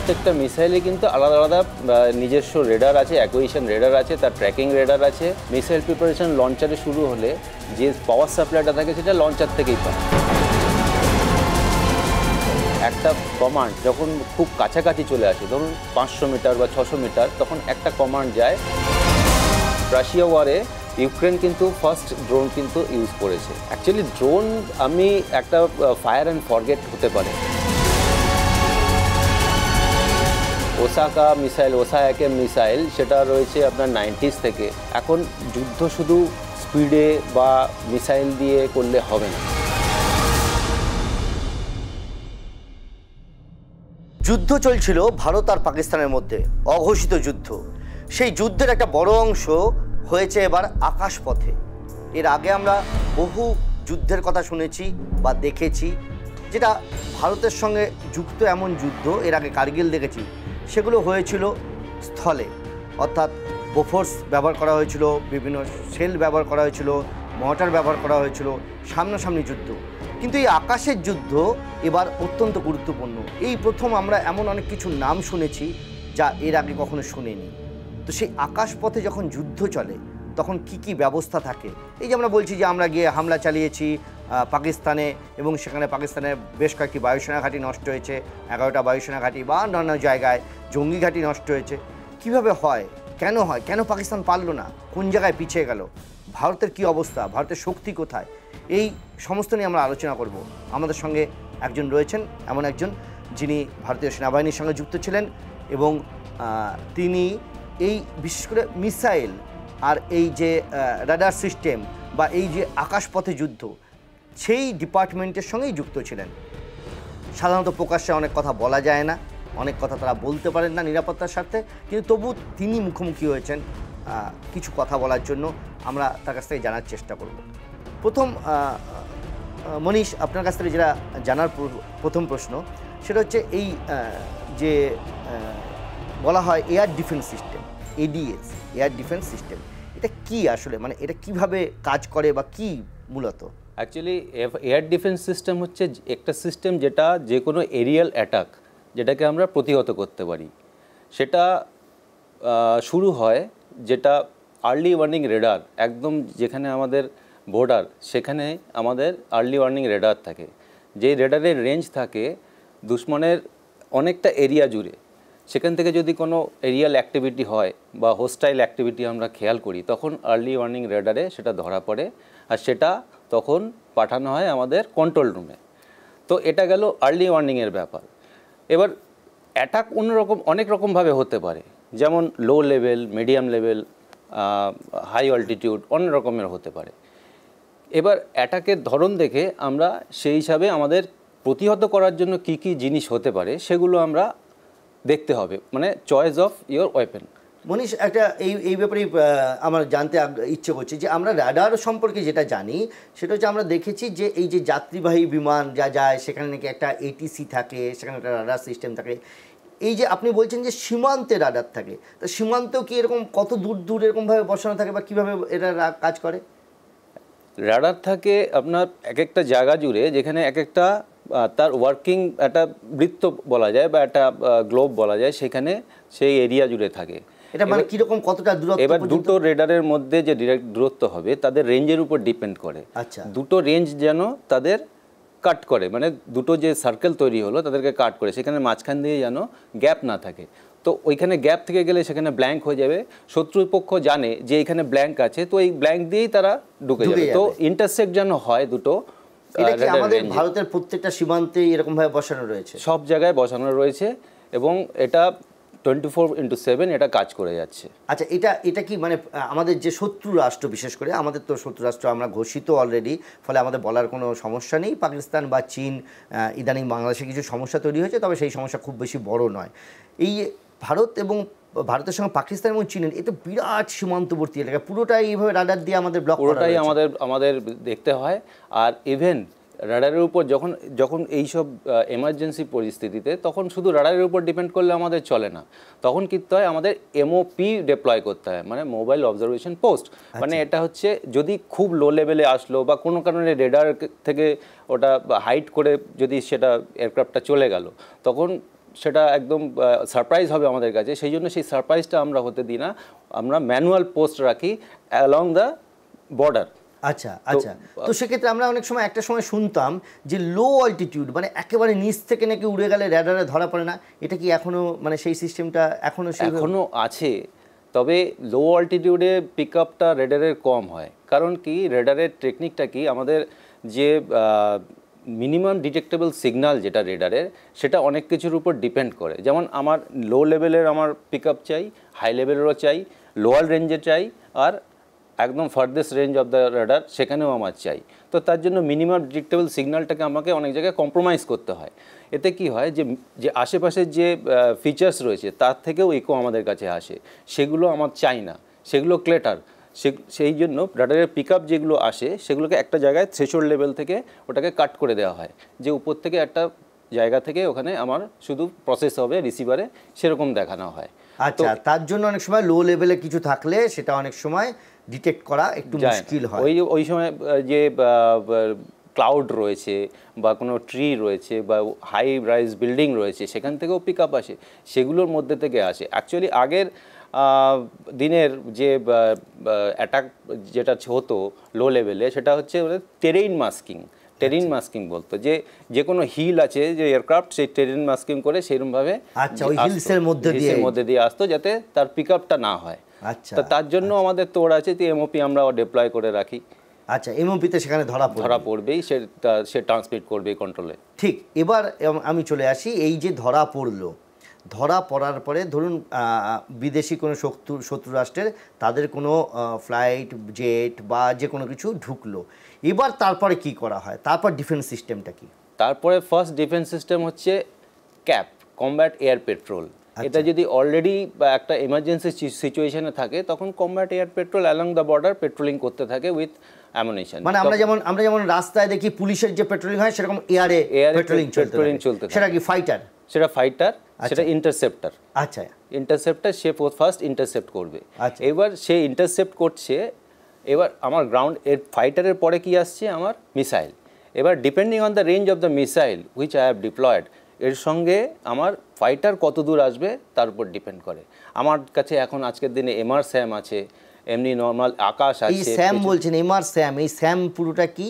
প্রত্যেকটা মিসাইলে কিন্তু আলাদা আলাদা নিজস্ব রেডার আছে, অ্যাকুইশন রেডার আছে, তার ট্র্যাকিং রেডার আছে। মিসাইল প্রিপারেশন লঞ্চারে শুরু হলে যে পাওয়ার সাপ্লাইটা থাকে সেটা লঞ্চার থেকেই পায়। একটা কমান্ড যখন খুব কাছাকাছি চলে আসে, ধরুন 500 মিটার বা 600 মিটার, তখন একটা কমান্ড যায়। রাশিয়া ওয়ারে ইউক্রেন কিন্তু ফার্স্ট ড্রোন কিন্তু ইউজ করেছে। অ্যাকচুয়ালি ড্রোন আমি একটা ফায়ার অ্যান্ড ফরগেট হতে পারে। ওসাকা মিসাইল, ওসা-1 মিসাইল, সেটা রয়েছে আপনার 90s থেকে। এখন যুদ্ধ শুধু স্পিডে বা মিসাইল দিয়ে করলে হবে না। যুদ্ধ চলছিল ভারত আর পাকিস্তানের মধ্যে, অঘোষিত যুদ্ধ। সেই যুদ্ধের একটা বড় অংশ হয়েছে এবার আকাশপথে। এর আগে আমরা বহু যুদ্ধের কথা শুনেছি বা দেখেছি, যেটা ভারতের সঙ্গে যুক্ত এমন যুদ্ধ এর আগে কার্গিল দেখেছি, সেগুলো হয়েছিল স্থলে, অর্থাৎ বোফোর্স ব্যবহার করা হয়েছিল, বিভিন্ন সেল ব্যবহার করা হয়েছিল, মর্টার ব্যবহার করা হয়েছিল, সামনাসামনি যুদ্ধ। কিন্তু এই আকাশের যুদ্ধ এবার অত্যন্ত গুরুত্বপূর্ণ। এই প্রথম আমরা এমন অনেক কিছু নাম শুনেছি যা এর আগে কখনো শুনিনি। তো সেই আকাশপথে যখন যুদ্ধ চলে তখন কি কি ব্যবস্থা থাকে? এই যে আমরা বলছি যে আমরা গিয়ে হামলা চালিয়েছি পাকিস্তানে, এবং সেখানে পাকিস্তানের বেশ কয়েকটি বায়ুসেনা ঘাঁটি নষ্ট হয়েছে, 11টা বায়ুসেনা ঘাঁটি বা অন্যান্য জায়গায় জঙ্গি ঘাঁটি নষ্ট হয়েছে। কিভাবে হয়, কেন পাকিস্তান পারল না, কোন জায়গায় পিছিয়ে গেল, ভারতের কি অবস্থা, ভারতের শক্তি কোথায়, এই সমস্ত নিয়ে আমরা আলোচনা করব। আমাদের সঙ্গে একজন রয়েছেন, এমন একজন যিনি ভারতীয় সেনাবাহিনীর সঙ্গে যুক্ত ছিলেন, এবং তিনি এই বিশেষ করে মিসাইল আর এই যে রাডার সিস্টেম বা এই যে আকাশপথে যুদ্ধ, সেই ডিপার্টমেন্টের সঙ্গেই যুক্ত ছিলেন। সাধারণত প্রকাশ্যে অনেক কথা বলা যায় না, অনেক কথা তারা বলতে পারেন না নিরাপত্তার স্বার্থে, কিন্তু তবু তিনি মুখোমুখি হয়েছেন কিছু কথা বলার জন্য। আমরা তার কাছ থেকে জানার চেষ্টা করব। প্রথম মনীষ, আপনার কাছ থেকে যেটা জানার প্রথম প্রশ্ন, সেটা হচ্ছে এই যে বলা হয় air defence system, ads, air defence system, এটা কি আসলে, মানে এটা কিভাবে কাজ করে বা কি মূলত? অ্যাকচুয়ালি এয়ার ডিফেন্স সিস্টেম হচ্ছে একটা সিস্টেম যেটা যে কোনো এরিয়াল অ্যাটাক, যেটাকে আমরা প্রতিহত করতে পারি। সেটা শুরু হয় যেটা আর্লি ওয়ার্নিং রেডার, একদম যেখানে আমাদের বর্ডার সেখানে আমাদের আর্লি ওয়ার্নিং রেডার থাকে। যেই রেডারের রেঞ্জ থাকে দুশ্মনের অনেকটা এরিয়া জুড়ে। সেখান থেকে যদি কোনো এরিয়াল অ্যাক্টিভিটি হয় বা হোস্টাইল অ্যাক্টিভিটি আমরা খেয়াল করি, তখন আর্লি ওয়ার্নিং রেডারে সেটা ধরা পড়ে, আর সেটা তখন পাঠানো হয় আমাদের কন্ট্রোল রুমে। তো এটা গেল আর্লি ওয়ার্নিংয়ের ব্যাপার। এবার অ্যাটাক অনেক রকমভাবে হতে পারে, যেমন low level, medium level, high altitude, অনেক রকমের হতে পারে। এবার অ্যাটাকের ধরন দেখে আমরা সেই হিসাবে আমাদের প্রতিহত করার জন্য কি কি জিনিস হতে পারে সেগুলো আমরা দেখতে হবে, মানে চয়েস অফ ইয়োর ওয়েপেন। মনীষ, একটা এই ব্যাপারে আমার জানতে ইচ্ছে করছে যে আমরা রাডার সম্পর্কে যেটা জানি সেটা হচ্ছে আমরা দেখেছি যে এই যে যাত্রীবাহী বিমান যা যায় সেখানে নাকি একটা এটিসি থাকে, সেখানে একটা রাডার সিস্টেম থাকে। এই যে আপনি বলছেন যে সীমান্তে রাডার থাকে, তো সীমান্তেও কি এরকম কত দূর দূর এরকমভাবে বসানো থাকে বা কীভাবে এটা কাজ করে? রাডার থাকে আপনার এক একটা জায়গা জুড়ে, যেখানে এক একটা তার ওয়ার্কিং একটা বৃত্ত বলা যায় বা একটা গ্লোব বলা যায়, সেখানে সেই এরিয়া জুড়ে থাকে। এটা মানে কীরকম, কতটা দূরত্ব? এবার দুটো রেডারের মধ্যে যে ডিরেক্ট দূরত্ব হবে তাদের রেঞ্জের উপর ডিপেন্ড করে। আচ্ছা, দুটো রেঞ্জ যেন তাদের কাট করে, মানে দুটো যে সার্কেল তৈরি হলো তাদেরকে কাট করে, সেখানে মাঝখান দিয়ে যেন গ্যাপ না থাকে। তো ওইখানে গ্যাপ থেকে গেলে সেখানে ব্ল্যাঙ্ক হয়ে যাবে। শত্রুপক্ষ জানে যে এখানে ব্ল্যাঙ্ক আছে, তো এই ব্ল্যাঙ্ক দিয়েই তারা ঢুকে যাবে। তো ইন্টারসেক্ট যেন হয় দুটো। এটা কি আমাদের ভারতের প্রত্যেকটা সীমান্তে এরকমভাবে বসানো রয়েছে? সব জায়গায় বসানো রয়েছে এবং এটা 24/7 এটা কাজ করে যাচ্ছে। আচ্ছা, এটা কি মানে আমাদের যে শত্রু রাষ্ট্র, বিশেষ করে আমাদের তো শত্রু রাষ্ট্র আমরা ঘোষিত অলরেডি, ফলে আমাদের বলার কোনো সমস্যা নেই। পাকিস্তান বা চীন, ইদানিং বাংলাদেশে কিছু সমস্যা তৈরি হয়েছে, তবে সেই সমস্যা খুব বেশি বড় নয়। এই ভারত এবং ভারতের সঙ্গে পাকিস্তান এবং চীনের এটা বিরাট সীমান্তবর্তী এলাকা, পুরোটাই এইভাবে রাডার দিয়ে আমাদের ব্লক, পুরোটাই আমাদের দেখতে হয়। আর ইভেন রাডারের উপর যখন এইসব এমার্জেন্সি পরিস্থিতিতে, তখন শুধু রাডারের উপর ডিপেন্ড করলে আমাদের চলে না, তখন করতে হয় আমাদের এমওপি ডিপ্লয় করতে হয়, মানে মোবাইল অবজারভেশন পোস্ট। মানে এটা হচ্ছে যদি খুব লো লেভেলে আসলো বা কোনো কারণে রেডার থেকে ওটা হাইট করে যদি সেটা এয়ারক্রাফটটা চলে গেল, তখন সেটা একদম সারপ্রাইজ হবে আমাদের কাছে, সেই জন্য সেই সারপ্রাইজটা আমরা হতে দিই না, আমরা ম্যানুয়াল পোস্ট রাখি অ্যালং দ্য বর্ডার। আচ্ছা আচ্ছা, তো সেক্ষেত্রে আমরা অনেক সময় একটা সময় শুনতাম যে লো অল্টিটিউড মানে একেবারে নিচ থেকে নাকি উড়ে গেলে র্যাডারে ধরা পড়ে না, এটা কি এখনো মানে সেই সিস্টেমটা এখনো আছে? তবে লো অল্টিটিউডে পিক আপটা রেডারের কম হয়, কারণ কি রেডারের টেকনিকটা কি, আমাদের যে মিনিমাম ডিটেক্টেবল সিগন্যাল যেটা রেডারের, সেটা অনেক কিছুর উপর ডিপেন্ড করে। যেমন আমার লো লেভেলের আমার পিক আপ চাই, হাই লেভেলেরও চাই, লোয়ার রেঞ্জে চাই, আর একদম farthest range of the radar সেখানেও আমার চাই। তো তার জন্য মিনিমাম ডিটেক্টেবল সিগন্যালটাকে আমাকে অনেক জায়গায় কম্প্রোমাইজ করতে হয়। এতে কি হয় যে আশেপাশের যে ফিচার্স রয়েছে তার থেকেও ইকো আমাদের কাছে আসে, সেগুলো আমার চাই না, সেগুলো ক্লেটার। সেই জন্য রাডারের পিক আপ যেগুলো আসে সেগুলোকে একটা জায়গায় থ্রেশহোল্ড লেভেল থেকে ওটাকে কাট করে দেওয়া হয়, যে উপর থেকে একটা জায়গা থেকে ওখানে আমার শুধু প্রসেস হবে রিসিভারে, সেরকম দেখানো হয়। আচ্ছা, তার জন্য অনেক সময় লো লেভেলে কিছু থাকলে সেটা অনেক সময় ডিটেক্ট করা একটু মুশকিল হয়। ওই সময় যে ক্লাউড রয়েছে বা কোনো ট্রি রয়েছে বা হাই রাইজ বিল্ডিং রয়েছে, সেখান থেকেও পিক আপ আসে, সেগুলোর মধ্যে থেকে আসে। অ্যাকচুয়ালি আগের দিনের যে অ্যাটাক যেটা হতো লো লেভেলে, সেটা হচ্ছে টেরেইন মাস্কিং বলতো, যে কোনো হিল আছে যে এয়ারক্রাফট, সেই টেরেইন মাস্কিং করে সেরকমভাবে ওই হিলসের মধ্যে দিয়ে আসতো, যাতে তার পিক আপটা না হয়। আচ্ছা, তো তার জন্য আমাদের তোড় আছে, এমওপি আমরা ডিপ্লয় করে রাখি। আচ্ছা, এমওপিতে সেখানে ধরা পড়বেই, সে ট্রান্সমিট করবে কন্ট্রোলে। ঠিক। এবার আমি চলে আসি, এই যে ধরা পড়ার পরে ধরুন বিদেশি কোনো শত্রু রাষ্ট্রের তাদের কোনো ফ্লাইট জেট বা যে কোনো কিছু ঢুকলো, এবার তারপরে কি করা হয়? তারপর ডিফেন্স সিস্টেমটা কি? তারপরে ফার্স্ট ডিফেন্স সিস্টেম হচ্ছে ক্যাপ, কমব্যাট এয়ার পেট্রোল। এটা যদি অলরেডি একটা এমার্জেন্সি সিচুয়েশনে থাকে, তখন combat air petrol along the border patrolling করতে থাকে উইথ অ্যামুনিশন। মানে আমরা যেমন রাস্তায় দেখি পুলিশের যে পেট্রোলিং হয়, সেরকম এয়ারে পেট্রোলিং চলতে থাকে। সেটা কি ফাইটার? সেটা ফাইটার, সেটা ইন্টারসেপ্টার। আচ্ছা, ইন্টারসেপ্টার সে ফার্স্ট ইন্টারসেপ্ট করবে। এবার সে ইন্টারসেপ্ট করছে, এবার আমার গ্রাউন্ড এর ফাইটারের পরে কি আসছে, আমার মিসাইল। এবার depending on the range of the missile which I have diploid, এর সঙ্গে আমার ফাইটার কত দূর আসবে তার উপর ডিপেন্ড করে। আমার কাছে এখন আজকের দিনে এমআর স্যাম আছে, এমনি নর্মাল আকাশ আছে। এই স্যাম বলছেন, এমআর স্যাম, এই স্যাম পুরোটা কি?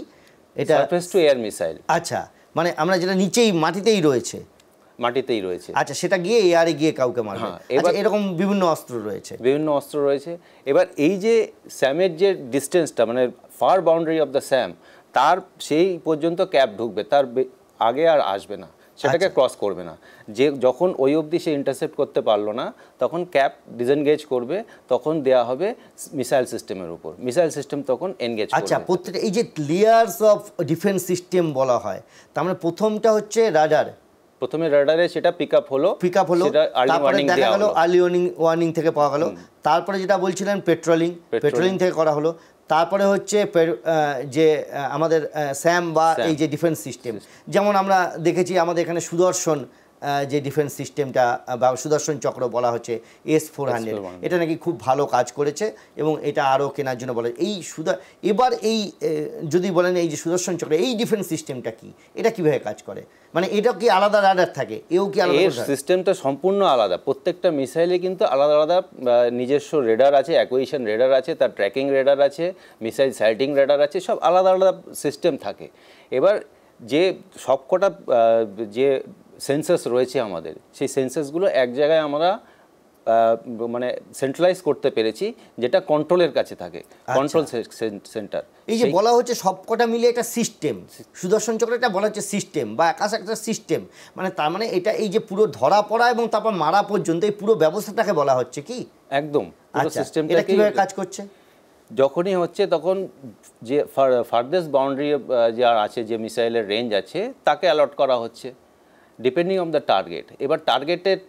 এটা সারফেস টু এয়ার মিসাইল। আচ্ছা, মানে আমরা যেটা নিচেই মাটিতেই রয়েছে। আচ্ছা, সেটা গিয়ে এয়ারে গিয়ে কাউকে মারবে। আচ্ছা, এরকম বিভিন্ন অস্ত্র রয়েছে। এবার এই যে স্যামের যে ডিস্টেন্সটা, মানে far boundary of the SAM, তার সেই পর্যন্ত ক্যাপ ঢুকবে, তার আগে আর আসবে না, সেটাকে ক্রস করবে না। যে যখন ওই অবধি সে ইন্টারসেপ্ট করতে পারলো না, তখন ক্যাপ ডিসএনগেজ করবে, তখন দেয়া হবে মিসাইল সিস্টেমের উপর, মিসাইল সিস্টেম তখন এনগেজ করবে। আচ্ছা, প্রত্যেকটা এই যে লেয়ার্স অফ ডিফেন্স সিস্টেম বলা হয়, তার মানে প্রথমটা হচ্ছে রাডার। প্রথমে রাডারে সেটা পিক আপ হলো, তারপরে দেখা গেল আর্লি ওয়ার্নিং থেকে পাওয়া গেল। তারপরে যেটা বলছিলেন পেট্রোলিং থেকে করা হলো। তারপরে হচ্ছে যে আমাদের স্যাম বা এই যে ডিফেন্স সিস্টেম, যেমন আমরা দেখেছি আমাদের এখানে সুদর্শন যে ডিফেন্স সিস্টেমটা বা সুদর্শন চক্র বলা হচ্ছে S-400, এটা নাকি খুব ভালো কাজ করেছে এবং এটা আরও কেনার জন্য বলে। এবার এই যদি বলেন এই যে সুদর্শন চক্র, এই ডিফেন্স সিস্টেমটা কি, এটা কিভাবে কাজ করে? মানে এটা কি আলাদা রাডার থাকে? এও কি আলাদা? এর সিস্টেমটা সম্পূর্ণ আলাদা। প্রত্যেকটা মিসাইলে কিন্তু আলাদা আলাদা নিজস্ব রেডার আছে, অ্যাকুইজিশন রেডার আছে, তার ট্র্যাকিং রেডার আছে, মিসাইল সাইটিং রেডার আছে, সব আলাদা আলাদা সিস্টেম থাকে। এবার যে সবকটা যে সেন্সাস রয়েছে আমাদের, সেই সেন্সাসগুলো এক জায়গায় আমরা মানে সেন্ট্রালাইজ করতে পেরেছি, যেটা কন্ট্রোলের কাছে থাকে, কন্ট্রোল সেন্টার। এই যে বলা হচ্ছে সবকটা মিলে একটা সিস্টেম, সুদর্শন চক্র এটা বলা হচ্ছে সিস্টেম বা আকাশ একটা সিস্টেম, মানে তার মানে এটা এই যে পুরো ধরা পড়া এবং তারপর মারা পর্যন্ত এই পুরো ব্যবস্থাটাকে বলা হচ্ছে কি? একদম। এটা কিভাবে কাজ করছে? যখনই হচ্ছে তখন যে ফার্দেস্ট বাউন্ডারি যে আছে, যে মিসাইলের রেঞ্জ আছে, তাকে অ্যালট করা হচ্ছে ডিপেন্ডিং অন দ্য টার্গেট। এবার টার্গেটের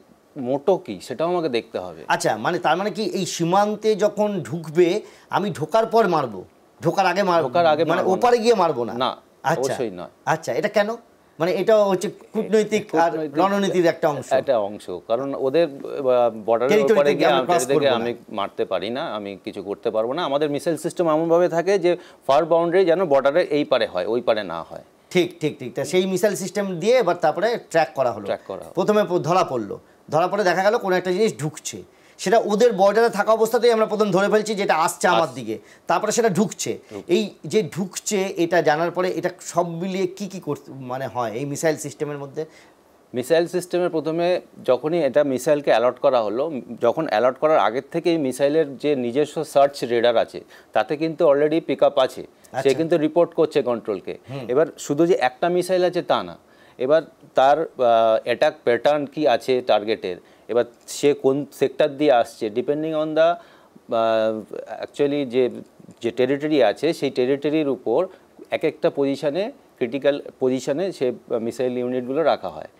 মোটো কি সেটাও আমাকে দেখতে হবে। আচ্ছা, মানে তার মানে কি এই সীমান্তে যখন ঢুকবে, আমি ঢোকার পর মারবো, ঢোকার আগে মানে ওপারে গিয়ে মারবো না? না, অবশ্যই নয়। আচ্ছা, এটা কেন? মানে এটা হচ্ছে কূটনৈতিক আর রণনীতির একটা অংশ, কারণ ওদের বর্ডারের উপরে গিয়ে আমি মারতে পারি না, আমি কিছু করতে পারবো না। আমাদের মিসাইল সিস্টেম এমনভাবে থাকে যে ফার বাউন্ডারি যেন বর্ডারের এই পারে হয়, ওই পারে না হয়। ঠিক ঠিক ঠিক, তা সেই মিসাইল সিস্টেম দিয়ে এবার তারপরে ট্র্যাক করা হলো। প্রথমে ধরা পড়লো, ধরা পড়ে দেখা গেল কোনো একটা জিনিস ঢুকছে, সেটা ওদের বর্ডারে থাকা অবস্থাতেই আমরা প্রথম ধরে ফেলছি যেটা আসছে আমার দিকে, তারপরে সেটা ঢুকছে। এই যে ঢুকছে এটা জানার পরে এটা সব মিলিয়ে কি কি করতে মানে হয় এই মিসাইল সিস্টেমের মধ্যে? মিসাইল সিস্টেমের প্রথমে যখনই এটা মিসাইলকে অ্যালট করা হলো, যখন অ্যালট করার আগের থেকেই মিসাইলের যে নিজস্ব সার্চ রেডার আছে তাতে কিন্তু অলরেডি পিক আপ আছে, সে কিন্তু রিপোর্ট করছে কন্ট্রোলকে। এবার শুধু যে একটা মিসাইল আছে তা না, এবার তার অ্যাটাক প্যাটার্ন কি আছে টার্গেটের, এবার সে কোন সেক্টর দিয়ে আসছে, ডিপেন্ডিং অন দ্য অ্যাকচুয়ালি যে টেরিটরি আছে সেই টেরিটরির উপর এক একটা পজিশানে, ক্রিটিক্যাল পজিশানে সে মিসাইল ইউনিটগুলো রাখা হয়।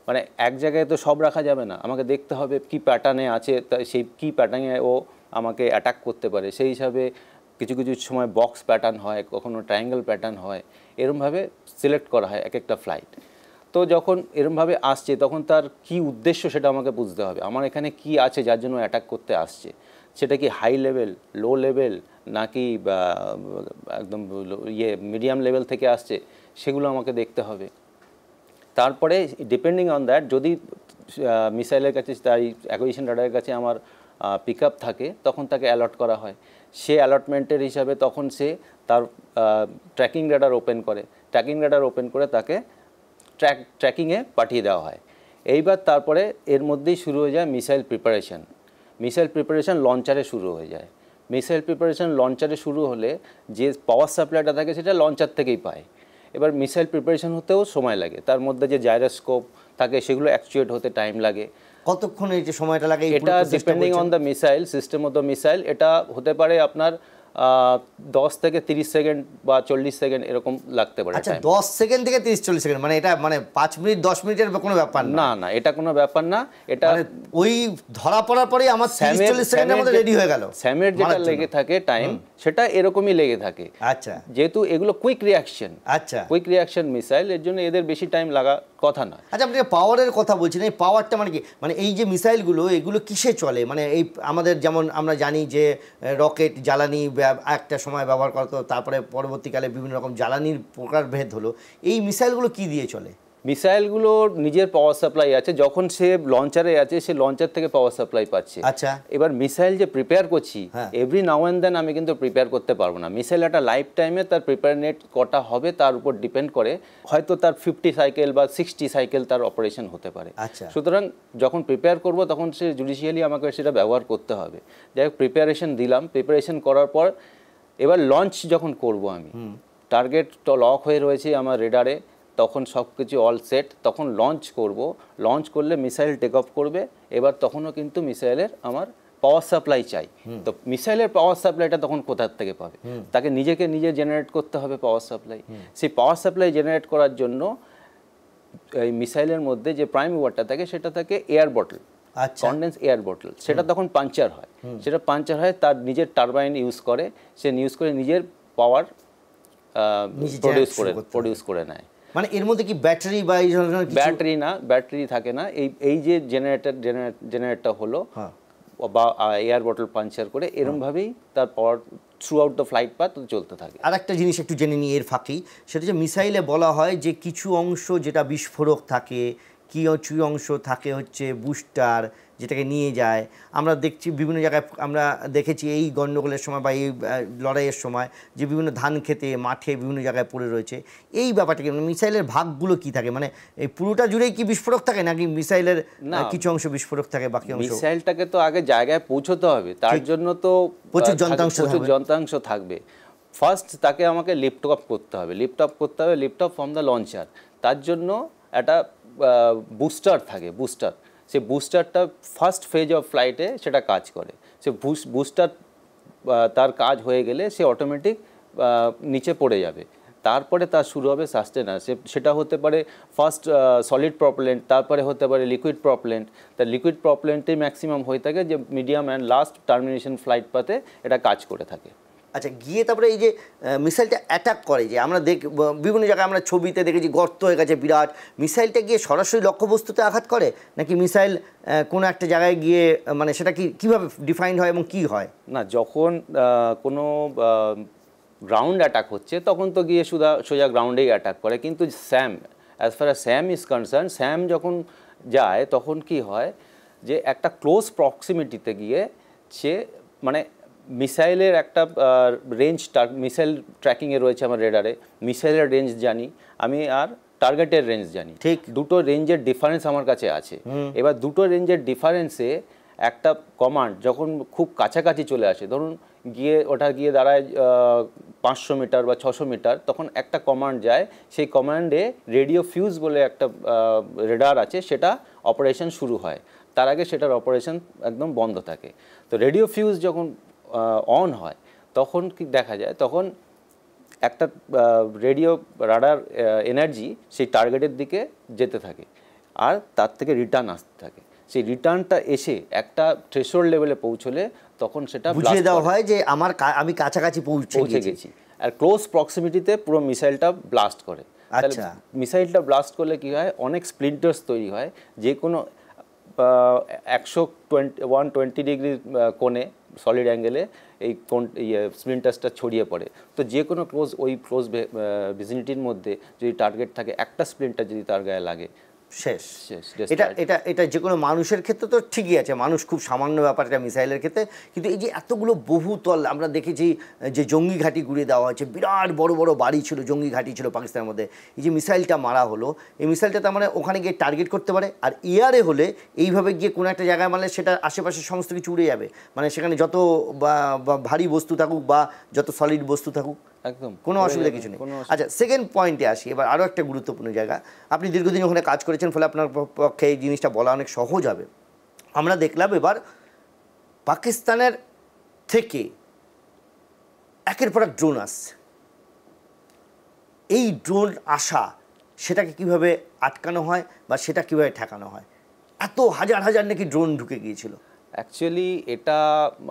মানে এক জায়গায় তো সব রাখা যাবে না, আমাকে দেখতে হবে কি প্যাটার্নে আছে, সেই কী প্যাটার্নে ও আমাকে অ্যাটাক করতে পারে। সেই হিসাবে কিছু কিছু সময় বক্স প্যাটার্ন হয়, কখনো ট্রায়াঙ্গেল প্যাটার্ন হয়, এরমভাবে সিলেক্ট করা হয় এক একটা ফ্লাইট। তো যখন এরমভাবে আসছে তখন তার কি উদ্দেশ্য সেটা আমাকে বুঝতে হবে, আমার এখানে কি আছে যার জন্য অ্যাটাক করতে আসছে, সেটা কি হাই লেভেল, লো লেভেল, নাকি একদম মিডিয়াম লেভেল থেকে আসছে, সেগুলো আমাকে দেখতে হবে। তারপরে ডিপেন্ডিং অন দ্যাট যদি মিসাইলের কাছে, তাই অ্যাকুইজিশন রাডারের কাছে আমার পিক আপ থাকে তখন তাকে অ্যালট করা হয়। সে অ্যালটমেন্টের হিসাবে তখন সে তার ট্র্যাকিং রাডার ওপেন করে, ট্র্যাকিং রাডার ওপেন করে তাকে ট্র্যাকিংয়ে পাঠিয়ে দেওয়া হয়। এইবার তারপরে এর মধ্যেই শুরু হয়ে যায় মিসাইল প্রিপারেশন। মিসাইল প্রিপারেশন লঞ্চারে শুরু হয়ে যায়। মিসাইল প্রিপারেশন লঞ্চারে শুরু হলে যে পাওয়ার সাপ্লাইটা থাকে সেটা লঞ্চার থেকেই পায়। এবার মিসাইল প্রিপারেশন হতেও সময় লাগে, তার মধ্যে যে জাইরোস্কোপ থাকে সেগুলো অ্যাকচুয়েট হতে টাইম লাগে। কতক্ষণ এই যে সময়টা লাগে? এটা depending on the missile, system of the missile, এটা হতে পারে আপনার 10 থেকে 30 সেকেন্ড বা 40 সেকেন্ড এরকম লাগতে পারে। আচ্ছা, 10 সেকেন্ড থেকে 30-40 সেকেন্ড, মানে এটা মানে 5 মিনিট 10 মিনিটের কোনো ব্যাপার না? না, এটা কোনো ব্যাপার না। এটা ওই ধরা পড়ার পরেই আমার 30-40 সেকেন্ডের মধ্যে রেডি হয়ে গেল। স্যামের যেটা লেগে থাকে টাইম, সেটা এরকমই লেগে থাকে। আচ্ছা, যেহেতু এগুলো কুইক রিঅ্যাকশন, আচ্ছা কুইক রিঅ্যাকশন মিসাইল, এর জন্য এদের বেশি টাইম লাগা কথা না। আচ্ছা, আপনি পাওয়ারের কথা বলছেন, এই পাওয়ারটা মানে কি? মানে এই যে মিসাইলগুলো এগুলো কিসে চলে? মানে এই আমাদের যেমন আমরা জানি যে রকেট জ্বালানি একটা সময় ব্যবহার করতো, তারপরে পরবর্তীকালে বিভিন্ন রকম জ্বালানির প্রকারভেদ হলো, এই মিসাইলগুলো কি দিয়ে চলে? মিসাইলগুলোর নিজের পাওয়ার সাপ্লাই আছে, যখন সে লঞ্চারে আছে সে লঞ্চার থেকে পাওয়ার সাপ্লাই পাচ্ছে। আচ্ছা, এবার মিসাইল যে প্রিপেয়ার করছি এভরি নাও অ্যান্ড দেন আমি কিন্তু প্রিপেয়ার করতে পারবো না। মিসাইল একটা লাইফ টাইমে তার প্রিপেয়ারনেট কটা হবে তার উপর ডিপেন্ড করে, হয়তো তার 50 সাইকেল বা 60 সাইকেল তার অপারেশন হতে পারে। আচ্ছা, সুতরাং যখন প্রিপেয়ার করব তখন সে জুডিশিয়ালি আমাকে সেটা ব্যবহার করতে হবে। যাই হোক, প্রিপারেশন দিলাম, প্রিপারেশন করার পর এবার লঞ্চ যখন করব আমি, টার্গেট তো লক হয়ে রয়েছে আমার রেডারে, তখন সব কিছু অল সেট, তখন লঞ্চ করব। লঞ্চ করলে মিসাইল টেক অফ করবে। এবার তখনও কিন্তু মিসাইলের আমার পাওয়ার সাপ্লাই চাই। তো মিসাইলের পাওয়ার সাপ্লাইটা তখন কোথার থেকে পাবে? তাকে নিজে জেনারেট করতে হবে পাওয়ার সাপ্লাই। সেই পাওয়ার সাপ্লাই জেনারেট করার জন্য এই মিসাইলের মধ্যে যে প্রাইম ওয়ারটা থাকে সেটা থাকে air bottle, condense air bottle. সেটা তখন পাঞ্চার হয়, সেটা পাঞ্চার হয়, তার নিজের টারবাইন ইউজ করে, সে ইউজ করে নিজের পাওয়ার প্রডিউস করে নেয়। মানে এর মধ্যে কি ব্যাটারি বা এই ধরনের কিছু? ব্যাটারি না, ব্যাটারি থাকে না। এই যে জেনারেটরটা হলো বা এয়ার বটল পাঞ্চার করে, এরমভাবেই তার power throughout the flight path চলতে থাকে। আর একটা জিনিস একটু জেনে নিই এর ফাঁকি, সেটা যে মিসাইলে বলা হয় যে কিছু অংশ যেটা বিস্ফোরক থাকে, কিছু অংশ থাকে হচ্ছে বুস্টার, যেটাকে নিয়ে যায়। আমরা দেখছি বিভিন্ন জায়গায়, আমরা দেখেছি এই গণ্ডগোলের সময় বা এই লড়াইয়ের সময় যে বিভিন্ন ধান খেতে মাঠে বিভিন্ন জায়গায় পড়ে রয়েছে। এই ব্যাপারটা কি, মিসাইলের ভাগগুলো কি থাকে? মানে এই পুরোটা জুড়েই কি বিস্ফোরক থাকে, নাকি মিসাইলের কিছু অংশ বিস্ফোরক থাকে, বাকি অংশ? মিসাইলটাকে তো আগে জায়গায় পৌঁছতে হবে, তার জন্য তো প্রচুর যন্ত্রাংশ থাকবে। ফার্স্ট তাকে আমাকে লিফট অফ করতে হবে, lift off from the launcher. তার জন্য একটা বুস্টার থাকে, বুস্টার। সে বুস্টারটা ফার্স্ট ফেজ অফ ফ্লাইটে সেটা কাজ করে। সে বুস্টার তার কাজ হয়ে গেলে সে অটোমেটিক নিচে পড়ে যাবে। তারপরে তার শুরু হবে সাস্টেনার। সেটা হতে পারে ফার্স্ট সলিড প্রপেলেন্ট, তারপরে হতে পারে লিকুইড প্রপেলেন্ট। তার লিকুইড প্রপেলেন্টেই ম্যাক্সিমাম হয়ে থাকে, যে medium and last termination flight পাতে এটা কাজ করে থাকে। আচ্ছা, গিয়ে তারপরে এই যে মিসাইলটা অ্যাটাক করে, যে আমরা বিভিন্ন জায়গায় আমরা ছবিতে দেখেছি গর্ত হয়ে গেছে বিরাট, মিসাইলটা গিয়ে সরাসরি লক্ষ্যবস্তুতে আঘাত করে, নাকি মিসাইল কোনো একটা জায়গায় গিয়ে মানে সেটা কীভাবে ডিফাইন্ড হয় এবং কি হয়? না, যখন কোনো গ্রাউন্ড অ্যাটাক হচ্ছে তখন তো গিয়ে সোজা গ্রাউন্ডেই অ্যাটাক করে। কিন্তু Sam, as far as Sam is concern, Sam যখন যায় তখন কি হয় যে একটা ক্লোজ প্রক্সিমিটিতে গিয়ে সে মানে মিসাইলের একটা রেঞ্জ, মিসাইল ট্র্যাকিংয়ে রয়েছে আমার রেডারে, মিসাইলের রেঞ্জ জানি আমি আর টার্গেটের রেঞ্জ জানি, ঠিক দুটো রেঞ্জের ডিফারেন্স আমার কাছে আছে। এবার দুটো রেঞ্জের ডিফারেন্সে একটা কমান্ড যখন খুব কাছাকাছি চলে আসে, ধরুন গিয়ে দাঁড়ায় 500 মিটার বা 600 মিটার, তখন একটা কমান্ড যায়, সেই কমান্ডে রেডিও ফিউজ বলে একটা রেডার আছে, সেটা অপারেশন শুরু হয়। তার আগে সেটার অপারেশন একদম বন্ধ থাকে। তো রেডিও ফিউজ যখন অন হয় তখন কি দেখা যায়, তখন একটা রেডিও রাডার এনার্জি সেই টার্গেটের দিকে যেতে থাকে আর তার থেকে রিটার্ন আসতে থাকে। সেই রিটার্নটা এসে একটা থ্রেশহোল্ড লেভেলে পৌঁছলে তখন সেটা বুঝিয়ে দেওয়া হয় যে আমি কাছাকাছি পৌঁছে গেছি। আর ক্লোজ প্রক্সিমিটিতে পুরো মিসাইলটা ব্লাস্ট করে। আচ্ছা, মিসাইলটা ব্লাস্ট করলে কি হয়, অনেক স্প্লিন্টার্স তৈরি হয়, যে কোনো 120 ডিগ্রি কোণে সলিড অ্যাঙ্গেলে এই স্প্লিন্টার্সটা ছড়িয়ে পড়ে। তো যে কোনো ক্লোজ ভিসিনিটির মধ্যে যদি টার্গেট থাকে, একটা স্প্লিন্টার যদি তার গায়ে লাগে, শেষ। এটা যে কোনো মানুষের ক্ষেত্রে তো ঠিকই আছে, মানুষ খুব সামান্য ব্যাপার এটা মিসাইলের ক্ষেত্রে। কিন্তু এই যে এতগুলো বহুতল আমরা দেখেছি যে জঙ্গি ঘাঁটি ঘুরিয়ে দেওয়া হয়েছে, বিরাট বড় বড় বাড়ি ছিল, জঙ্গি ঘাঁটি ছিল পাকিস্তানের মধ্যে, এই যে মিসাইলটা মারা হলো, এই মিসাইলটা তার মানে ওখানে গিয়ে টার্গেট করতে পারে, আর এয়ারে হলে এইভাবে গিয়ে কোনো একটা জায়গায় মারলে সেটা আশেপাশের সমস্ত কিছু উড়ে যাবে, মানে সেখানে যত ভারী বস্তু থাকুক বা যত সলিড বস্তু থাকুক, একদম কোনো অসুবিধা কিছু নেই। আচ্ছা, সেকেন্ড পয়েন্টে আসি এবার, আরও একটা গুরুত্বপূর্ণ জায়গা, আপনি দীর্ঘদিন ওখানে কাজ করেছেন, ফলে আপনার পক্ষে এই জিনিসটা বলা অনেক সহজ হবে। আমরা দেখলাম এবার পাকিস্তানের থেকে একের পর এক ড্রোন আসছে, এই ড্রোন আসা সেটাকে কিভাবে আটকানো হয় বা সেটা কিভাবে ঠেকানো হয়? এত হাজার হাজার নাকি ড্রোন ঢুকে গিয়েছিল। অ্যাকচুয়ালি এটা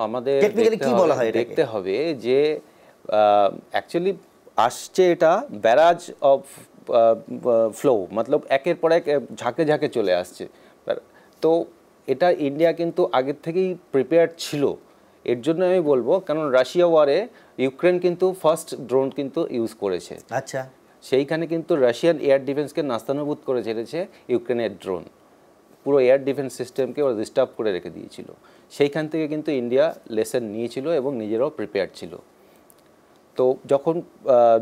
আমাদের কি বলা হয়, দেখতে হবে যে অ্যাকচুয়ালি আসছে এটা ব্যারাজ অফ ফ্লো, মতলব একের পর এক ঝাঁকে ঝাঁকে চলে আসছে। তো এটা ইন্ডিয়া কিন্তু আগের থেকেই প্রিপেয়ার্ড ছিল। এর জন্য আমি বলবো, কারণ রাশিয়া ওয়ারে ইউক্রেন কিন্তু ফার্স্ট ড্রোন কিন্তু ইউজ করেছে। আচ্ছা, সেইখানে কিন্তু রাশিয়ান এয়ার ডিফেন্সকে নাস্তানুবুদ করে ছেড়েছে ইউক্রেনের ড্রোন, পুরো এয়ার ডিফেন্স সিস্টেমকে ওরা ডিস্টার্ব করে রেখে দিয়েছিল। সেইখান থেকে কিন্তু ইন্ডিয়া লেসন নিয়েছিল এবং নিজেরাও প্রিপেয়ার্ড ছিল। তো যখন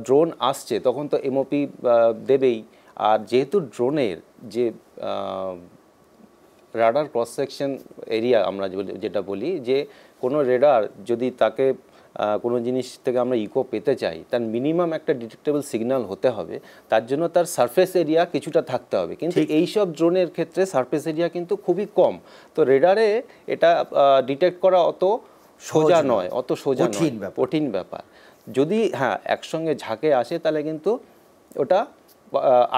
ড্রোন আসছে তখন তো এমওপি দেবেই। আর যেহেতু ড্রোনের যে রাডার ক্রস সেকশন এরিয়া আমরা যেটা বলি, যে কোনো রেডার যদি তাকে কোনো জিনিস থেকে আমরা ইকো পেতে চাই, তার মিনিমাম একটা ডিটেক্টেবল সিগন্যাল হতে হবে, তার জন্য তার সারফেস এরিয়া কিছুটা থাকতে হবে। কিন্তু এইসব ড্রোনের ক্ষেত্রে সারফেস এরিয়া কিন্তু খুবই কম, তো রেডারে এটা ডিটেক্ট করা অত সোজা নয়, কঠিন ব্যাপার। যদি হ্যাঁ একসঙ্গে ঝাঁকে আসে তাহলে কিন্তু ওটা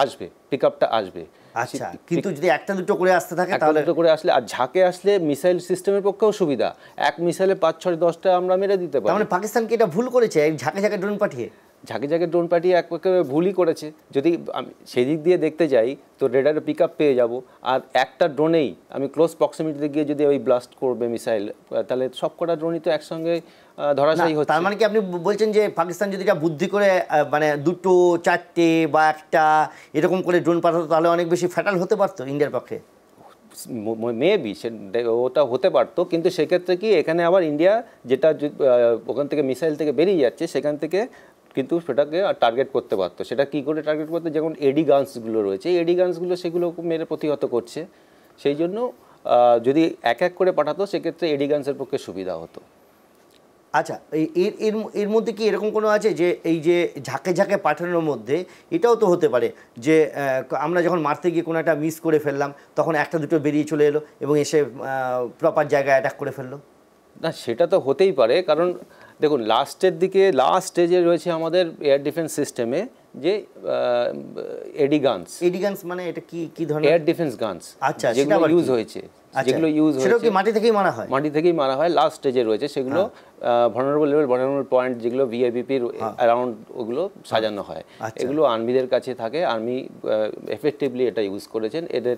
আসবে, পিক আপটা আসবে। আচ্ছা, কিন্তু যদি একটা দুটো করে আসতে থাকে তাহলে দুটো করে আসলে, আর ঝাঁকে আসলে মিসাইল সিস্টেমের পক্ষেও সুবিধা, এক মিসাইলে 5-6-10টা আমরা মেরে দিতে পারি। মানে পাকিস্তান কি এটা ভুল করেছে, ঝাঁকে ঝাঁকে ড্রোন পাঠিয়ে? ঝাঁকে ঝাঁকে ড্রোন পাঠিয়ে একেবারে ভুলই করেছে। যদি আমি সেদিক দিয়ে দেখতে যাই তো রেডারে পিক আপ পেয়ে যাবো, আর একটা ড্রোনেই আমি ক্লোজ প্রক্সিমিটিতে গিয়ে যদি ওই ব্লাস্ট করবে মিসাইল, তাহলে সব কটা ড্রোনই তো একসঙ্গে ধরাশায়ী হচ্ছে। তার মানে কি আপনি বলছেন যে পাকিস্তান যদি এটা বুদ্ধি করে মানে দুটো চারটে বা একটা এরকম করে ড্রোন পাঠাতো তাহলে অনেক বেশি ফ্যাটাল হতে পারতো ইন্ডিয়ার পক্ষে? মেবি ওটা হতে পারতো, কিন্তু সেক্ষেত্রে কি এখানে আবার ইন্ডিয়া যেটা ওখান থেকে মিসাইল থেকে বেরিয়ে যাচ্ছে সেখান থেকে কিন্তু সেটাকে টার্গেট করতে পারতো। সেটা কী করে টার্গেট করতে, যেমন এডি গানসগুলো রয়েছে, এডি গানসগুলো সেগুলো মেরে প্রতিহত করছে। সেই জন্য যদি এক এক করে পাঠাতো সেক্ষেত্রে এডি গানসের পক্ষে সুবিধা হতো। আচ্ছা, এর মধ্যে কি এরকম কোনো আছে যে এই যে ঝাঁকে ঝাঁকে পাঠানোর মধ্যে এটাও তো হতে পারে যে আমরা যখন মারতে গিয়ে কোনো একটা মিস করে ফেললাম, তখন একটা দুটো বেরিয়ে চলে এলো এবং এসে প্রপার জায়গায় অ্যাটাক করে ফেললো? না, সেটা তো হতেই পারে, কারণ দেখুন লাস্ট স্টেজে রয়েছে আমাদের এয়ার ডিফেন্স সিস্টেমে যে এডি গানস মানে এটা কি ধরনের? এয়ার ডিফেন্স গানস আচ্ছা, যেগুলো ইউজ হয়েছে, যেগুলো ইউজ সেটাও কি মাটি থেকেই মারা হয়? মাটি থেকেই মারা হয়, লাস্ট স্টেজে রয়েছে সেগুলো। ভালনারেবল লেভেল, ভালনারেবল পয়েন্ট যেগুলো ভিআইপির অ্যারাউন্ড ওগুলো সাজানো হয়। এগুলো আর্মিদের কাছে থাকে, আর্মি এফেক্টিভলি এটা ইউজ করেছেন, এদের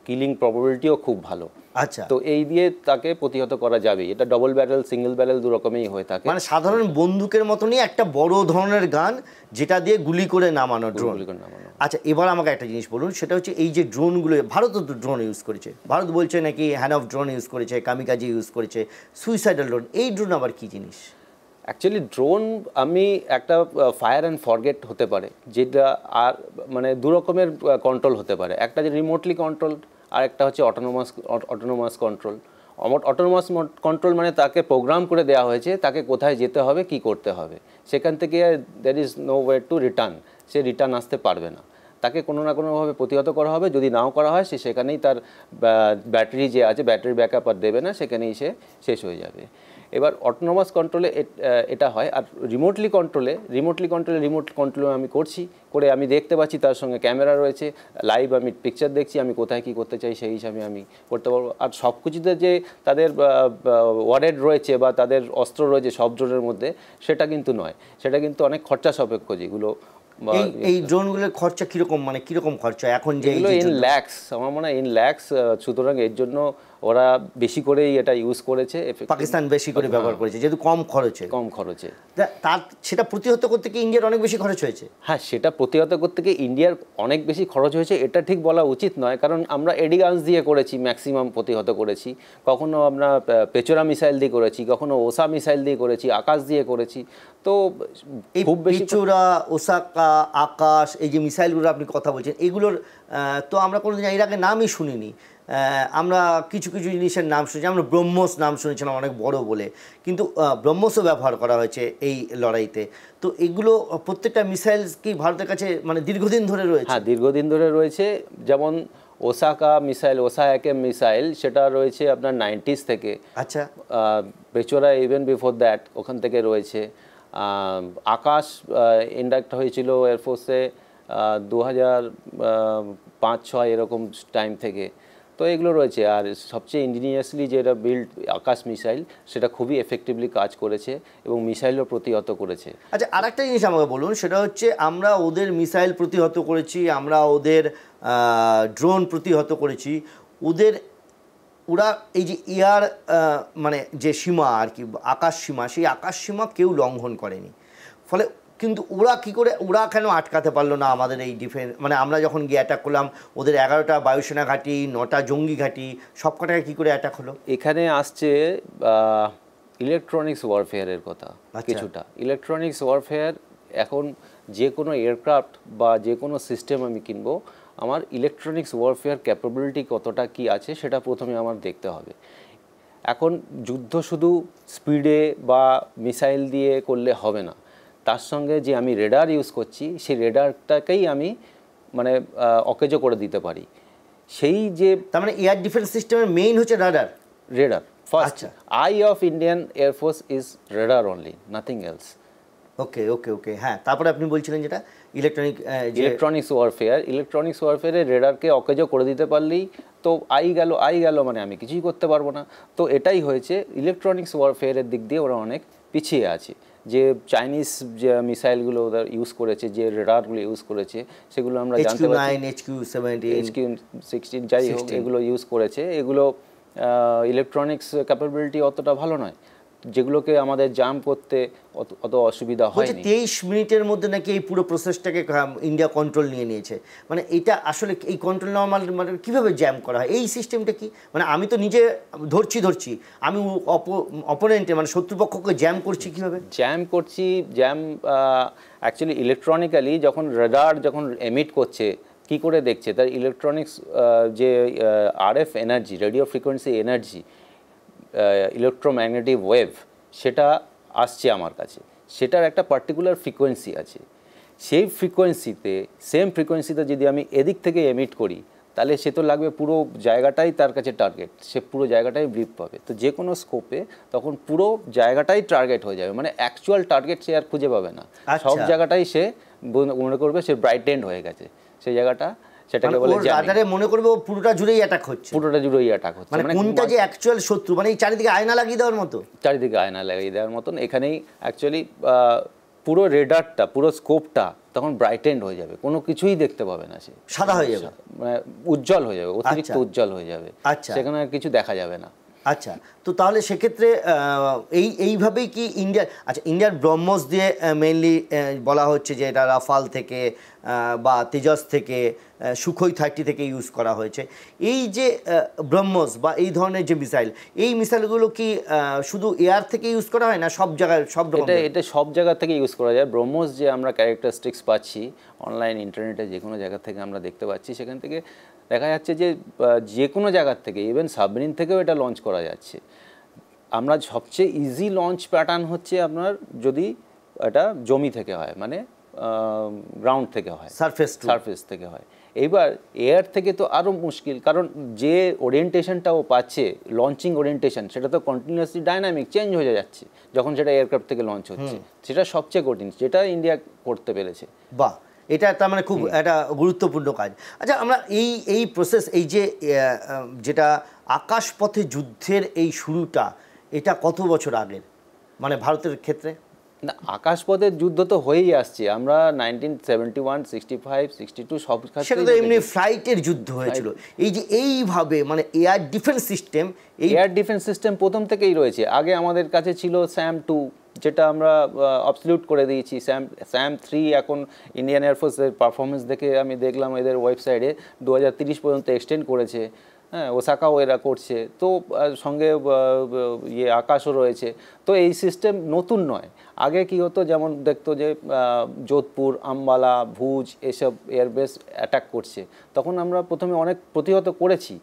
কিলিং প্রবাবিলিটিও খুব ভালো। আচ্ছা, তো এই দিয়ে তাকে প্রতিহত করা যাবে। এটা ডবল ব্যারেল, সিঙ্গেল ব্যারেল দু রকমেই হয়ে থাকে। মানে সাধারণ বন্দুকের মতনই একটা বড় ধরনের গান যেটা দিয়ে গুলি করে নামানো ড্রোন। আচ্ছা, এবার আমাকে একটা জিনিস বলুন, সেটা হচ্ছে এই যে ড্রোনগুলো, ভারতও তো ড্রোন ইউজ করেছে, ভারত বলছে নাকি হ্যান্ড অফ ড্রোন ইউজ করেছে, কামিকাজি ইউজ করেছে, সুইসাইডাল ড্রোন। এই ড্রোন আবার কি জিনিস? অ্যাকচুয়ালি ড্রোন আমি একটা ফায়ার অ্যান্ড ফরগেট হতে পারে, যেটা আর মানে দু রকমের কন্ট্রোল হতে পারে। একটা যে রিমোটলি কন্ট্রোল, আর একটা হচ্ছে অটোনোমাস কন্ট্রোল। অটোনোমাস কন্ট্রোল মানে তাকে প্রোগ্রাম করে দেওয়া হয়েছে, তাকে কোথায় যেতে হবে, কি করতে হবে, সেখান থেকে there is no way to return, সে রিটার্ন আসতে পারবে না। তাকে কোনো না কোনোভাবে প্রতিহত করা হবে। যদি নাও করা হয়, সে সেখানেই তার ব্যাটারি যে আছে, ব্যাটারি ব্যাকআপ আর দেবে না, সেখানেই সে শেষ হয়ে যাবে। এবার অটোনোমাস কন্ট্রোলে এটা হয়। আর রিমোট কন্ট্রোলে আমি করে আমি দেখতে পাচ্ছি, তার সঙ্গে ক্যামেরা রয়েছে, লাইভ আমি পিকচার দেখছি, আমি কোথায় কী করতে চাই সেই হিসাবে আমি করতে পারবো। আর সব কিছুতে যে তাদের ওয়ার্ডেড রয়েছে বা তাদের অস্ত্র রয়েছে সব ড্রোনের মধ্যে, সেটা কিন্তু নয়। সেটা কিন্তু অনেক খরচা সাপেক্ষ। যেগুলো এই ড্রোনগুলোর খরচা কীরকম, মানে কীরকম খরচা এখন? যে ইন ল্যাক্স, আমার মনে হয় ইন ল্যাক্স। সুতরাং এর জন্য ওরা বেশি করেই এটা ইউজ করেছে, পাকিস্তান বেশি করে ব্যবহার করেছে, যেহেতু কম খরচে। তার সেটা প্রতিহত করতে কি ইন্ডিয়ার অনেক বেশি খরচ হয়েছে? হ্যাঁ, সেটা প্রতিহত করতে গিয়ে ইন্ডিয়ার অনেক বেশি খরচ হয়েছে, এটা ঠিক বলা উচিত নয়। কারণ আমরা এডিগান্স দিয়ে করেছি, ম্যাক্সিমাম প্রতিহত করেছি। কখনো আমরা পেচোরা মিসাইল দিয়ে করেছি, কখনো ওসা মিসাইল দিয়ে করেছি, আকাশ দিয়ে করেছি। তো এই পেচোরা, ওসাকা, আকাশ, এই যে মিসাইলগুলো আপনি কথা বলছেন, এগুলোর তো আমরা কোনোদিন এর আগে নামই শুনিনি। আমরা কিছু কিছু জিনিসের নাম শুনেছি, আমরা ব্রহ্মস নাম শুনেছিলাম অনেক বড় বলে, কিন্তু ব্রহ্মসও ব্যবহার করা হয়েছে এই লড়াইতে। তো এগুলো প্রত্যেকটা মিসাইল কি ভারতের কাছে মানে দীর্ঘদিন ধরে রয়েছে? হ্যাঁ, দীর্ঘদিন ধরে রয়েছে। যেমন ওসাকা মিসাইল, ওসা একেম মিসাইল, সেটা রয়েছে আপনার 90s থেকে। আচ্ছা, পেচোরা ইভেন বিফোর দ্যাট ওখান থেকে রয়েছে। আকাশ ইন্ডাক্ট হয়েছিল এয়ারফোর্সে 2005-06 এরকম টাইম থেকে। তো এগুলো রয়েছে। আর সবচেয়ে ইঞ্জিনিয়াসলি যেটা বিল্ড আকাশ মিসাইল, সেটা খুবই এফেক্টিভলি কাজ করেছে এবং মিসাইলও প্রতিহত করেছে। আচ্ছা, আর একটা জিনিস আমাকে বলুন, সেটা হচ্ছে আমরা ওদের মিসাইল প্রতিহত করেছি, আমরা ওদের ড্রোন প্রতিহত করেছি, ওরা এই যে এয়ার মানে যে সীমা আর কি, আকাশ সীমা, সেই আকাশ সীমা কেউ লঙ্ঘন করেনি। ফলে কিন্তু ওরা কেন আটকাতে পারলো না আমাদের এই ডিফেন্স? মানে আমরা যখন গিয়ে অ্যাটাক করলাম, ওদের 11টা বায়ুসেনা ঘাঁটি, 9টা জঙ্গি ঘাঁটি, সব কটাকে কী করে অ্যাটাক হলো? এখানে আসছে ইলেকট্রনিক্স ওয়ারফেয়ারের কথা। কিছুটা ইলেকট্রনিক্স ওয়ারফেয়ার, এখন যে কোনো এয়ারক্রাফট বা যে কোনো সিস্টেম আমি কিনবো, আমার ইলেকট্রনিক্স ওয়ারফেয়ার ক্যাপাবিলিটি কতটা কি আছে সেটা প্রথমে আমার দেখতে হবে। এখন যুদ্ধ শুধু স্পিডে বা মিসাইল দিয়ে করলে হবে না, তার সঙ্গে যে আমি রেডার ইউজ করছি, সেই রেডারটাকেই আমি মানে অকেজো করে দিতে পারি। সেই যে তার মানে এয়ার ডিফেন্স সিস্টেমের মেইন হচ্ছে radar. First eye of Indian air force is radar only, nothing else. Okay, হ্যাঁ, তারপরে আপনি বলছিলেন যেটা ইলেকট্রনিক্স ওয়ারফেয়ারে রেডারকে অকেজো করে দিতে পারলেই তো আই গেল মানে আমি কিছুই করতে পারবো না। তো এটাই হয়েছে, ইলেকট্রনিক্স ওয়ারফেয়ারের দিক দিয়ে ওরা অনেক পিছিয়ে আছে। যে চাইনিজ যে মিসাইলগুলো ওরা ইউজ করেছে, যে রেডারগুলো ইউজ করেছে, সেগুলো আমরা জানতে পারছি, HQ-16 যাই হোক, এগুলো ইউজ করেছে। এগুলো ইলেকট্রনিক্স ক্যাপাবিলিটি অতটা ভালো নয়, যেগুলোকে আমাদের জাম করতে অত অসুবিধা হয়নি। 23 মিনিটের মধ্যে নাকি এই পুরো প্রসেসটাকে ইন্ডিয়া কন্ট্রোল নিয়ে নিয়েছে। মানে এটা আসলে এই কন্ট্রোল নেওয়া মানে কীভাবে জ্যাম করা হয়, এই সিস্টেমটা কি? মানে আমি তো নিজে ধরছি, আমি অপোনেন্টে মানে শত্রুপক্ষকে জ্যাম করছি কীভাবে? জ্যাম অ্যাকচুয়ালি ইলেকট্রনিক্যালি যখন রেডার এমিট করছে, কি করে দেখছে, তার ইলেকট্রনিক্স যে RF energy, radio frequency energy, electromagnetic wave, সেটা আসছে আমার কাছে, সেটার একটা পার্টিকুলার ফ্রিকোয়েন্সি আছে। সেই সেম ফ্রিকোয়েন্সিতে যদি আমি এদিক থেকে এমিট করি, তাহলে সে তো লাগবে পুরো জায়গাটাই তার কাছে টার্গেট, সে পুরো জায়গাটাই ব্রিফ পাবে। তো যে কোনো স্কোপে তখন পুরো জায়গাটাই টার্গেট হয়ে যাবে, মানে অ্যাকচুয়াল টার্গেট সে আর খুঁজে পাবে না। সব জায়গাটাই সে মনে করবে সে ব্রাইটেন্ড হয়ে গেছে সেই জায়গাটা, সেটাকে বলে ওর jamming। রাডারে মনে করবে ও পুরোটা জুড়েই অ্যাটাক হচ্ছে, পুরোটা জুড়েই অ্যাটাক হচ্ছে, মানে কোনটা যে অ্যাকচুয়াল শত্রু, মানে এই চারিদিকে আয়না লাগিয়ে দেওয়ার মতো। চারিদিকে আয়না লাগিয়ে দেওয়ার মতন। এখানেই অ্যাকচুয়ালি পুরো রেডারটা, পুরো স্কোপটা তখন ব্রাইটেন্ড হয়ে যাবে, কোনো কিছুই দেখতে পাবে না, সে সাদা হয়ে যাবে, মানে উজ্জ্বল হয়ে যাবে, অতিরিক্ত আচ্ছা। উজ্জ্বল হয়ে যাবে, আচ্ছা। সেখানে আর কিছু দেখা যাবে না। আচ্ছা, তো তাহলে সেক্ষেত্রে এইভাবেই কি ইন্ডিয়া, আচ্ছা ইন্ডিয়ার ব্রহ্মস দিয়ে মেইনলি বলা হচ্ছে যে এটা রাফাল থেকে বা তেজস থেকে, সুখোই 30 থেকে ইউজ করা হয়েছে। এই যে ব্রহ্মস বা এই ধরনের যে মিসাইল, এই মিসাইলগুলো কি শুধু এয়ার থেকে ইউজ করা হয় না সব জায়গায়, সব রকম? এটা সব জায়গা থেকে ইউজ করা যায়। ব্রহ্মস যে আমরা ক্যারেক্টারিস্টিক্স পাচ্ছি অনলাইন ইন্টারনেটে যে কোনো জায়গা থেকে আমরা দেখতে পাচ্ছি, সেখান থেকে দেখা যাচ্ছে যে যে কোনো জায়গার থেকে, ইভেন সাবমেরিন থেকেও এটা লঞ্চ করা যাচ্ছে। আমরা সবচেয়ে ইজি লঞ্চ প্যাটার্ন হচ্ছে আপনার যদি এটা জমি থেকে হয়, মানে গ্রাউন্ড থেকে হয়, সারফেস থেকে হয়। এইবার এয়ার থেকে তো আরও মুশকিল, কারণ যে ওরিয়েন্টেশনটা ও পাচ্ছে, লঞ্চিং ওরিয়েন্টেশন, সেটা তো কন্টিনিউয়াসলি ডাইনামিক চেঞ্জ হয়ে যাচ্ছে যখন সেটা এয়ারক্রাফট থেকে লঞ্চ হচ্ছে। সেটা সবচেয়ে কঠিন, যেটা ইন্ডিয়া করতে পেরেছে। বাহ, এটা তার মানে খুব একটা গুরুত্বপূর্ণ কাজ। আচ্ছা, আমরা এই প্রসেস, এই যে যেটা আকাশপথে যুদ্ধের এই শুরুটা, এটা কত বছর আগের, মানে ভারতের ক্ষেত্রে? না, আকাশপথের যুদ্ধ তো হয়েই আসছে। আমরা 1971, 65, 62 সব ক্ষেত্রে সেটা তো এমনি ফ্লাইটের যুদ্ধ হয়েছিল। এই যে এইভাবে মানে এয়ার ডিফেন্স সিস্টেম, এই এয়ার ডিফেন্স সিস্টেম প্রথম থেকেই রয়েছে। আগে আমাদের কাছে ছিল স্যাম 2, যেটা আমরা অবসলিউট করে দিয়েছি। স্যাম 3 এখন ইন্ডিয়ান এয়ারফোর্সের পারফরমেন্স দেখে আমি দেখলাম এদের ওয়েবসাইটে 2030 পর্যন্ত এক্সটেন্ড করেছে। হ্যাঁ, ওসাকাও এরা করছে, তো সঙ্গে আকাশও রয়েছে। তো এই সিস্টেম নতুন নয়। আগে কি হতো, যেমন দেখতো যে যোধপুর, আম্বালা, ভুজ এসব এয়ারবেস অ্যাটাক করছে, তখন আমরা প্রথমে অনেক প্রতিহত করেছি,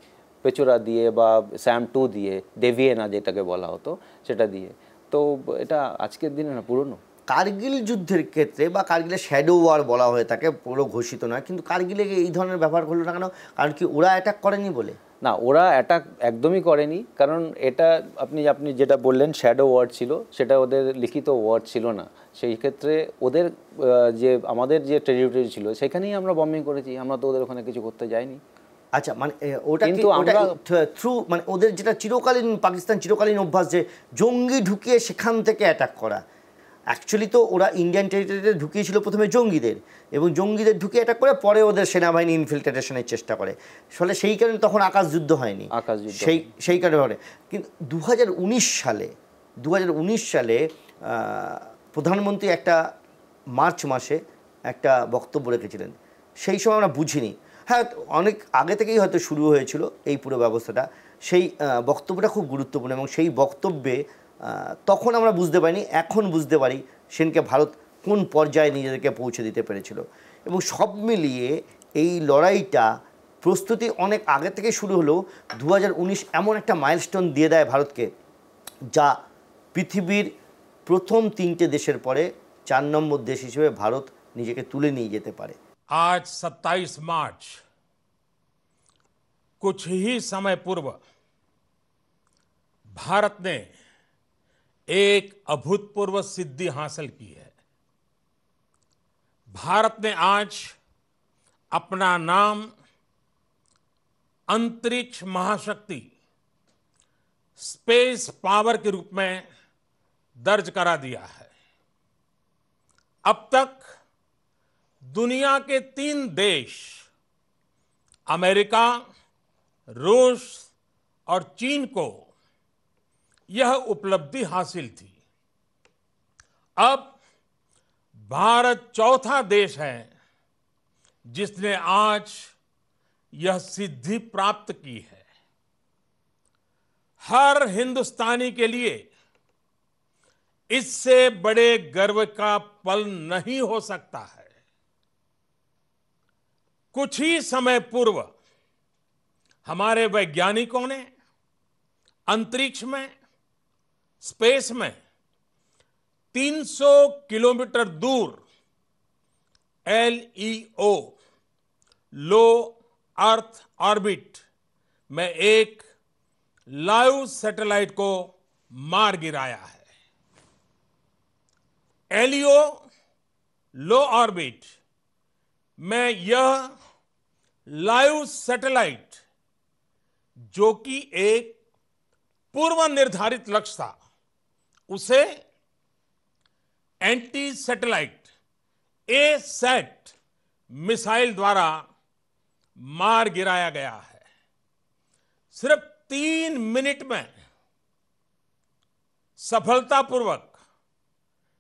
পেচোরা দিয়ে বা স্যাম 2 দিয়ে, ডেভিয়েনা যেটাকে বলা হতো সেটা দিয়ে। তো এটা আজকের দিনে না, পুরনো। কার্গিল যুদ্ধের ক্ষেত্রে বা কার্গিলের শ্যাডো ওয়ার বলা হয়ে থাকে, পুরো ঘোষিত নয়, কিন্তু কার্গিলে এই ধরনের ব্যবহার করলো না কেন? কারণ কি ওরা অ্যাটাক করেনি বলে? না, ওরা অ্যাটাক একদমই করেনি, কারণ এটা আপনি যেটা বললেন শ্যাডো ওয়ার ছিল, সেটা ওদের লিখিত ওয়ার ছিল না। সেই ক্ষেত্রে ওদের যে আমাদের যে টেরিটরি ছিল সেখানেই আমরা বম্বিং করেছি, আমরা তো ওদের ওখানে কিছু করতে যাইনি। আচ্ছা, মানে ওটা কিন্তু আমরা থ্রু, মানে ওদের যেটা চিরকালীন, পাকিস্তান চিরকালীন অভ্যাস যে জঙ্গি ঢুকিয়ে সেখান থেকে অ্যাটাক করা। অ্যাকচুয়ালি তো ওরা ইন্ডিয়ান টেরিটরিতে ঢুকিয়েছিল প্রথমে জঙ্গিদের, এবং জঙ্গিদের ঢুকিয়ে অ্যাটাক করে পরে ওদের সেনাবাহিনী ইনফিলট্রেশনের চেষ্টা করে। ফলে সেই কারণে তখন আকাশ যুদ্ধ হয়নি, সেই কারণে। কিন্তু 2019 সালে প্রধানমন্ত্রী একটা মার্চ মাসে একটা বক্তব্য রেখেছিলেন। সেই সময় আমরা বুঝিনি, হ্যাঁ অনেক আগে থেকেই হয়তো শুরু হয়েছিল এই পুরো ব্যবস্থাটা। সেই বক্তব্যটা খুব গুরুত্বপূর্ণ, এবং সেই বক্তব্যে তখন আমরা বুঝতে পারিনি, এখন বুঝতে পারি সেদিনকে ভারত কোন পর্যায়ে নিজেদেরকে পৌঁছে দিতে পেরেছিল। এবং সব মিলিয়ে এই লড়াইটা প্রস্তুতি অনেক আগে থেকে শুরু হলেও 2019 এমন একটা মাইলস্টোন দিয়ে দেয় ভারতকে, যা পৃথিবীর প্রথম 3টে দেশের পরে 4 নম্বর দেশ হিসেবে ভারত নিজেকে তুলে নিয়ে যেতে পারে। आज 27 मार्च, कुछ ही समय पूर्व भारत ने एक अभूतपूर्व सिद्धि हासिल की है। भारत ने आज अपना नाम अंतरिक्ष महाशक्ति, स्पेस पावर के रूप में दर्ज करा दिया है। अब तक दुनिया के 3 देश, अमेरिका, रूस और चीन को यह उपलब्धि हासिल थी। अब भारत चौथा देश है जिसने आज यह सिद्धि प्राप्त की है। हर हिंदुस्तानी के लिए इससे बड़े गर्व का पल नहीं हो सकता है। कुछ ही समय पूर्व हमारे वैज्ञानिकों ने अंतरिक्ष में, स्पेस में 300 किलोमीटर दूर LEO, लो अर्थ ऑर्बिट में एक लाइव सैटेलाइट को मार गिराया है। LEO, लो ऑर्बिट में यह लाइव सैटेलाइट, जो कि एक पूर्व निर्धारित लक्ष्य था, उसे एंटी सैटेलाइट ए-सैट मिसाइल द्वारा मार गिराया गया है। सिर्फ 3 मिनट में सफलतापूर्वक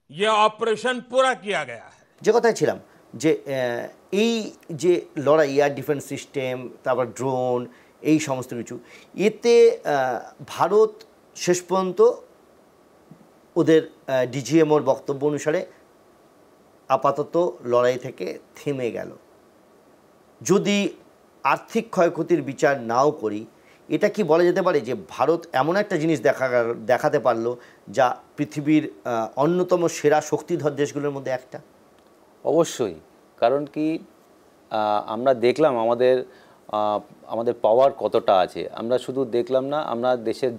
यह ऑपरेशन पूरा किया गया है। যে কথায় ছিলাম যে এই যে লড়াই, এয়ার ডিফেন্স সিস্টেম, তারপর ড্রোন, এই সমস্ত কিছু, এতে ভারত শেষ পর্যন্ত ওদের ডিজিএমওর বক্তব্য অনুসারে আপাতত লড়াই থেকে থেমে গেল। যদি আর্থিক ক্ষয়ক্ষতির বিচার নাও করি, এটা কি বলা যেতে পারে যে ভারত এমন একটা জিনিস দেখাতে পারলো যা পৃথিবীর অন্যতম সেরা শক্তিধর দেশগুলোর মধ্যে একটা? অবশ্যই, কারণ কি আমরা দেখলাম আমাদের পাওয়ার কতটা আছে। আমরা শুধু দেখলাম না, আমরা দেশের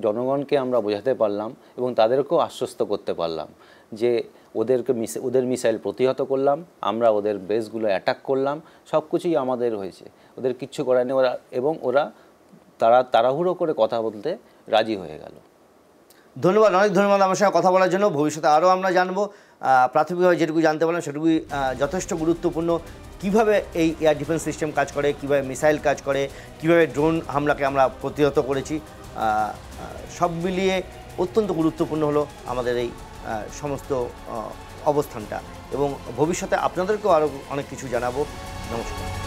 জনগণকে আমরা বোঝাতে পারলাম এবং তাদেরকেও আশ্বস্ত করতে পারলাম যে ওদের মিসাইল প্রতিহত করলাম, আমরা ওদের বেসগুলো অ্যাটাক করলাম, সব কিছুই আমাদের হয়েছে, ওদের কিচ্ছু করার নেই। ওরা তাড়াহুড়ো করে কথা বলতে রাজি হয়ে গেল। ধন্যবাদ, অনেক ধন্যবাদ আমার সঙ্গে কথা বলার জন্য। ভবিষ্যতে আরও আমরা জানবো। প্রাথমিকভাবে যেটুকু জানতে পারলাম সেটুকুই যথেষ্ট গুরুত্বপূর্ণ। কিভাবে এই এয়ার ডিফেন্স সিস্টেম কাজ করে, কিভাবে মিসাইল কাজ করে, কিভাবে ড্রোন হামলাকে আমরা প্রতিহত করেছি, সব মিলিয়ে অত্যন্ত গুরুত্বপূর্ণ হলো আমাদের এই সমস্ত অবস্থানটা। এবং ভবিষ্যতে আপনাদেরকেও আরও অনেক কিছু জানাবো। নমস্কার।